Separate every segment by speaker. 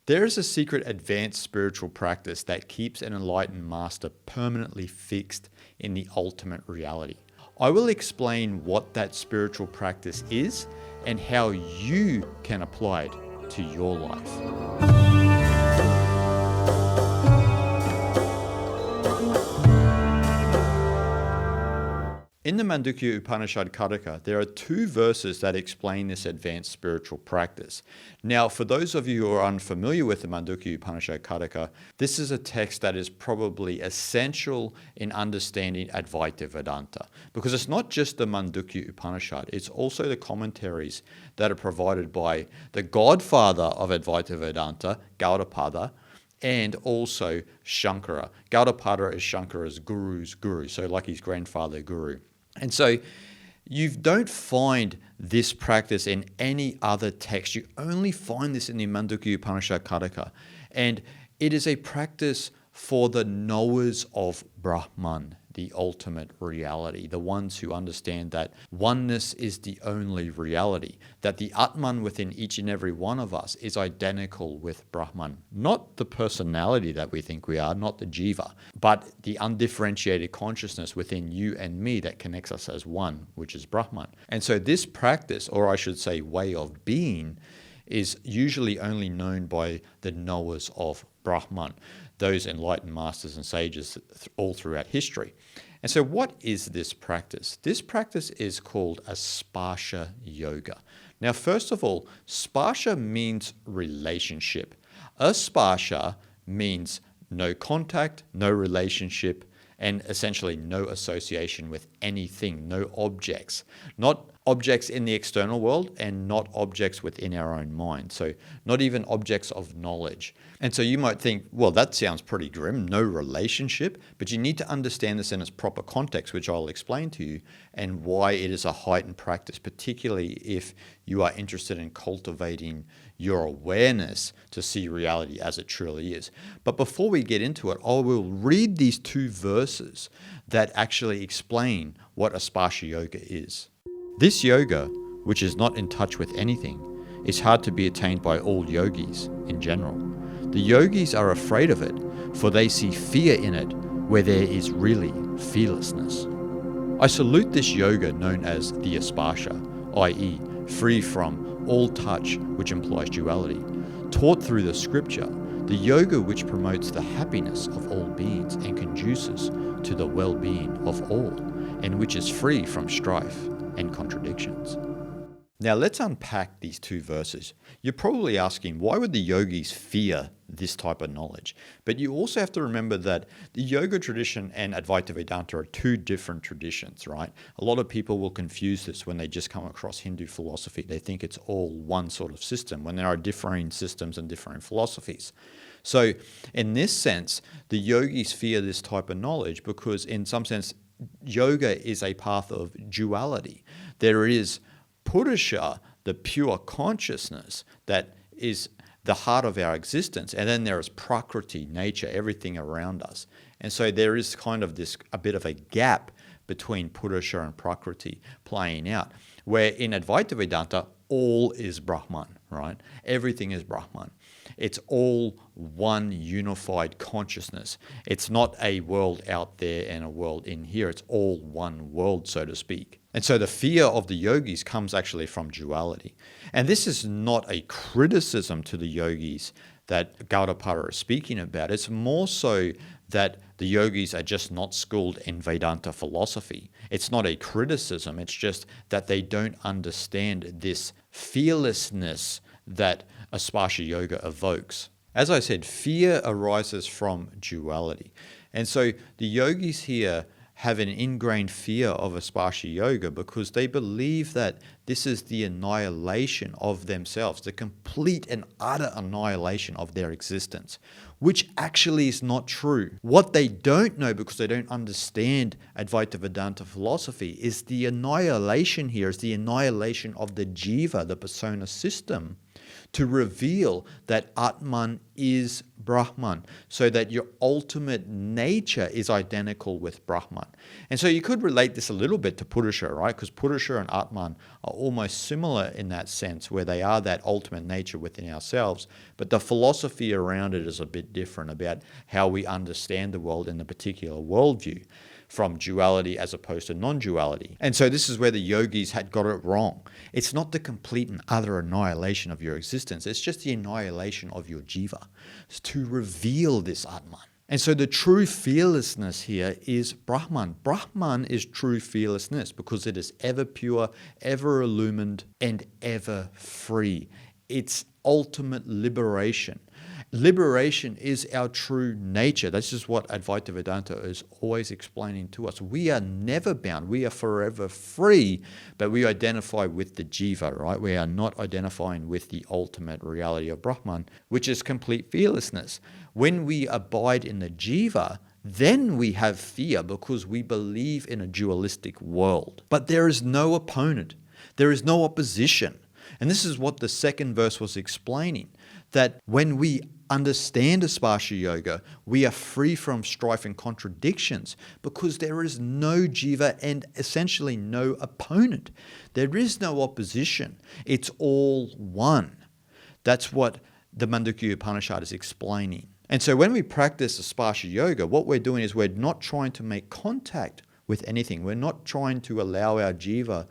Speaker 1: There is a secret advanced spiritual practice that keeps an enlightened master permanently fixed in the ultimate reality. I will explain what that spiritual practice is and how you can apply it to your life. In the Mandukya Upanishad Kataka, there are 2 verses that explain this advanced spiritual practice. Now, for those of you who are unfamiliar with the Mandukya Upanishad Kataka, this is a text that is probably essential in understanding Advaita Vedanta, because it's not just the Mandukya Upanishad, it's also the commentaries that are provided by the godfather of Advaita Vedanta, Gaudapada, and also Shankara. Gaudapada is Shankara's guru's guru, so like his grandfather guru. And so you don't find this practice in any other text. You only find this in the Mandukya Upanishad Kataka. And it is a practice for the knowers of Brahman, the ultimate reality, the ones who understand that oneness is the only reality, that the Atman within each and every one of us is identical with Brahman. Not the personality that we think we are, not the jiva, but the undifferentiated consciousness within you and me that connects us as one, which is Brahman. And so this practice, or I should say way of being, is usually only known by the knowers of Brahman, those enlightened masters and sages all throughout history. And so what is this practice? This practice is called a Sparsha Yoga. Now, first of all, Sparsha means relationship. Asparsha means no contact, no relationship, and essentially no association with anything, no objects. Not objects in the external world and not objects within our own mind. So not even objects of knowledge. And so you might think, well, that sounds pretty grim, no relationship, but you need to understand this in its proper context, which I'll explain to you, and why it is a heightened practice, particularly if you are interested in cultivating your awareness to see reality as it truly is. But before we get into it, I will read these 2 verses that actually explain what a Sparsha Yoga is. This yoga, which is not in touch with anything, is hard to be attained by all yogis in general. The yogis are afraid of it, for they see fear in it where there is really fearlessness. I salute this yoga known as the Asparsha, i.e., free from all touch, which implies duality, taught through the scripture, the yoga which promotes the happiness of all beings and conduces to the well-being of all, and which is free from strife and contradictions. Now let's unpack these 2 verses. You're probably asking, why would the yogis fear this type of knowledge? But you also have to remember that the yoga tradition and Advaita Vedanta are 2 different traditions, right? A lot of people will confuse this when they just come across Hindu philosophy. They think it's all one sort of system when there are differing systems and different philosophies. So in this sense, the yogis fear this type of knowledge because in some sense, yoga is a path of duality. There is Purusha, the pure consciousness that is the heart of our existence, and then there is Prakriti, nature, everything around us. And so there is kind of a bit of a gap between Purusha and Prakriti playing out, where in Advaita Vedanta, all is Brahman, right? Everything is Brahman. It's all one unified consciousness. It's not a world out there and a world in here. It's all one world, so to speak. And so the fear of the yogis comes actually from duality. And this is not a criticism to the yogis that Gaudapada is speaking about. It's more so that the yogis are just not schooled in Vedanta philosophy. It's not a criticism. It's just that they don't understand this fearlessness that a Sparsha Yoga evokes. As I said, fear arises from duality. And so the yogis here have an ingrained fear of a Sparsha Yoga because they believe that this is the annihilation of themselves, the complete and utter annihilation of their existence, which actually is not true. What they don't know, because they don't understand Advaita Vedanta philosophy, is the annihilation here is the annihilation of the jiva, the persona system. to reveal that Atman is Brahman, so that your ultimate nature is identical with Brahman. And so you could relate this a little bit to Purusha, right? Because Purusha and Atman are almost similar in that sense, where they are that ultimate nature within ourselves, but the philosophy around it is a bit different about how we understand the world in a particular worldview, from duality as opposed to non-duality. And so this is where the yogis had got it wrong. It's not the complete and utter annihilation of your existence. It's just the annihilation of your jiva. It's to reveal this Atman. And so the true fearlessness here is Brahman. Brahman is true fearlessness because it is ever pure, ever illumined, and ever free. It's ultimate liberation. Liberation is our true nature. This is what Advaita Vedanta is always explaining to us. We are never bound. We are forever free, but we identify with the jiva, right? We are not identifying with the ultimate reality of Brahman, which is complete fearlessness. When we abide in the jiva, then we have fear because we believe in a dualistic world. But there is no opponent. There is no opposition. And this is what the second verse was explaining, that when we understand Asparsha Yoga, we are free from strife and contradictions because there is no jiva and essentially no opponent. There is no opposition. It's all one. That's what the Mandukya Upanishad is explaining. And so when we practice Asparsha Yoga, what we're doing is we're not trying to make contact with anything. We're not trying to allow our jiva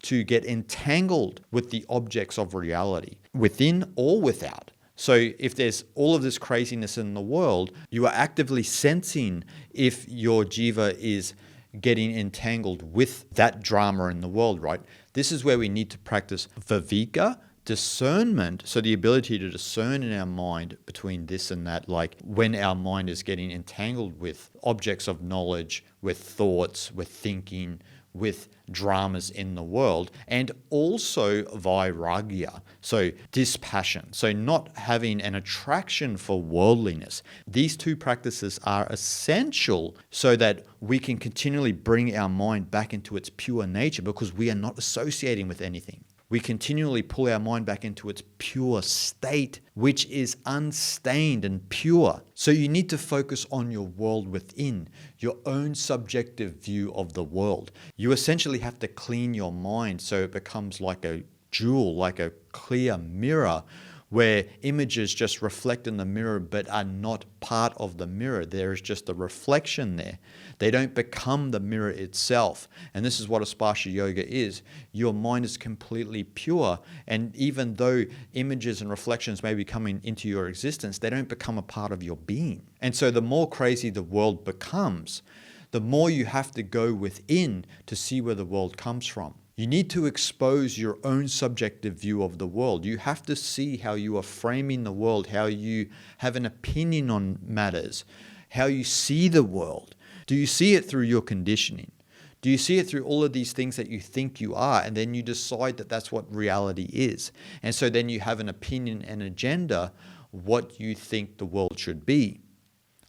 Speaker 1: to get entangled with the objects of reality, within or without. So if there's all of this craziness in the world, you are actively sensing if your jiva is getting entangled with that drama in the world, right? This is where we need to practice viveka, discernment, so the ability to discern in our mind between this and that, like when our mind is getting entangled with objects of knowledge, with thoughts, with thinking, with dramas in the world, and also vairagya, so dispassion, so not having an attraction for worldliness. These two practices are essential so that we can continually bring our mind back into its pure nature because we are not associating with anything. We continually pull our mind back into its pure state, which is unstained and pure. So you need to focus on your world within, your own subjective view of the world. You essentially have to clean your mind so it becomes like a jewel, like a clear mirror, where images just reflect in the mirror but are not part of the mirror. There is just a reflection there. They don't become the mirror itself. And this is what Asparsha Yoga is. Your mind is completely pure. And even though images and reflections may be coming into your existence, they don't become a part of your being. And so the more crazy the world becomes, the more you have to go within to see where the world comes from. You need to expose your own subjective view of the world. You have to see how you are framing the world, how you have an opinion on matters, how you see the world. Do you see it through your conditioning? Do you see it through all of these things that you think you are, and then you decide that that's what reality is? And so then you have an opinion and agenda, what you think the world should be,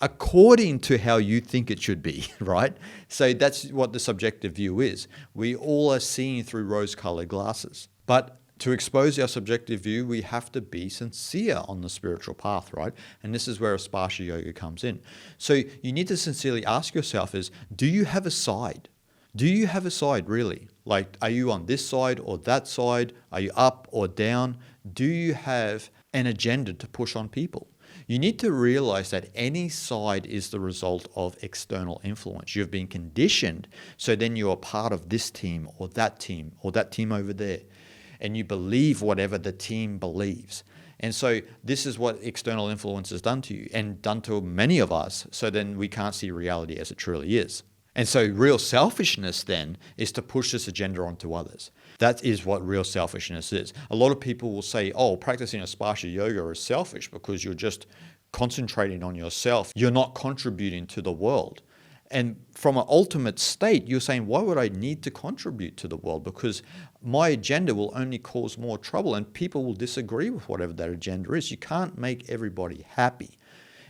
Speaker 1: according to how you think it should be, right? So that's what the subjective view is. We all are seeing through rose-colored glasses. But to expose our subjective view, we have to be sincere on the spiritual path, right? And this is where Asparsha Yoga comes in. So you need to sincerely ask yourself is, do you have a side? Do you have a side, really? Like, are you on this side or that side? Are you up or down? Do you have an agenda to push on people? You need to realize that any side is the result of external influence. You've been conditioned, so then you're part of this team or that team over there. And you believe whatever the team believes. And so this is what external influence has done to you and done to many of us. So then we can't see reality as it truly is. And so real selfishness then is to push this agenda onto others. That is what real selfishness is. A lot of people will say, oh, practicing Asparsha Yoga is selfish because you're just concentrating on yourself. You're not contributing to the world. And from an ultimate state, you're saying, why would I need to contribute to the world? Because my agenda will only cause more trouble and people will disagree with whatever that agenda is. You can't make everybody happy.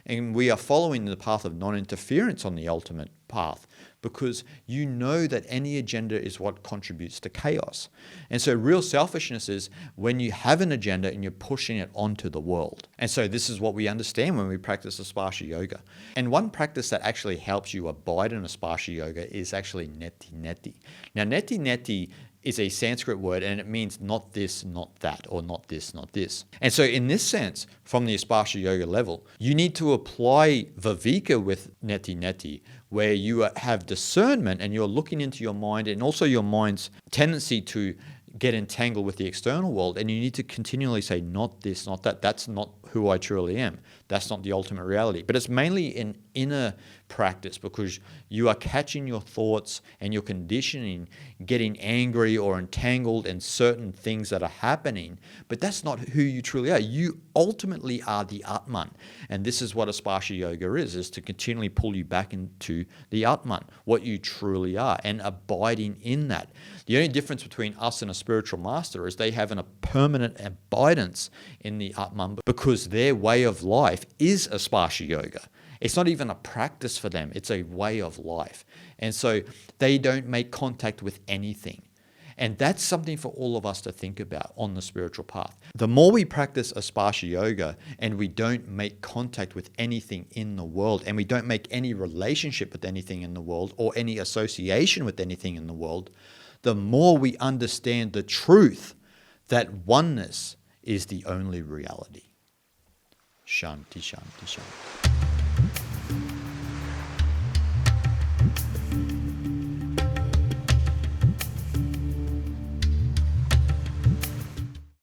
Speaker 1: And we are following the path of non-interference on the ultimate path, because you know that any agenda is what contributes to chaos. And so real selfishness is when you have an agenda and you're pushing it onto the world. And so this is what we understand when we practice Aspasha Yoga. And one practice that actually helps you abide in Aspasha Yoga is actually Neti Neti. Now, Neti Neti is a Sanskrit word, and it means not this, not that, or not this, not this. And so in this sense, from the Aspasha Yoga level, you need to apply Viveka with Neti Neti, where you have discernment and you're looking into your mind and also your mind's tendency to get entangled with the external world, and you need to continually say, not this, not that. That's not who I truly am. That's not the ultimate reality. But it's mainly an inner practice, because you are catching your thoughts and your conditioning, getting angry or entangled in certain things that are happening. But that's not who you truly are. You ultimately are the Atman. And this is what Aspasha Yoga is to continually pull you back into the Atman, what you truly are, and abiding in that. The only difference between us and a spiritual master is they have a permanent abidance in the Atman, because their way of life is Aspasha Yoga. It's not even a practice for them. It's a way of life. And so they don't make contact with anything. And that's something for all of us to think about on the spiritual path. The more we practice Aspasha Yoga and we don't make contact with anything in the world, and we don't make any relationship with anything in the world or any association with anything in the world, the more we understand the truth that oneness is the only reality. Shanti, Shanti, Shanti.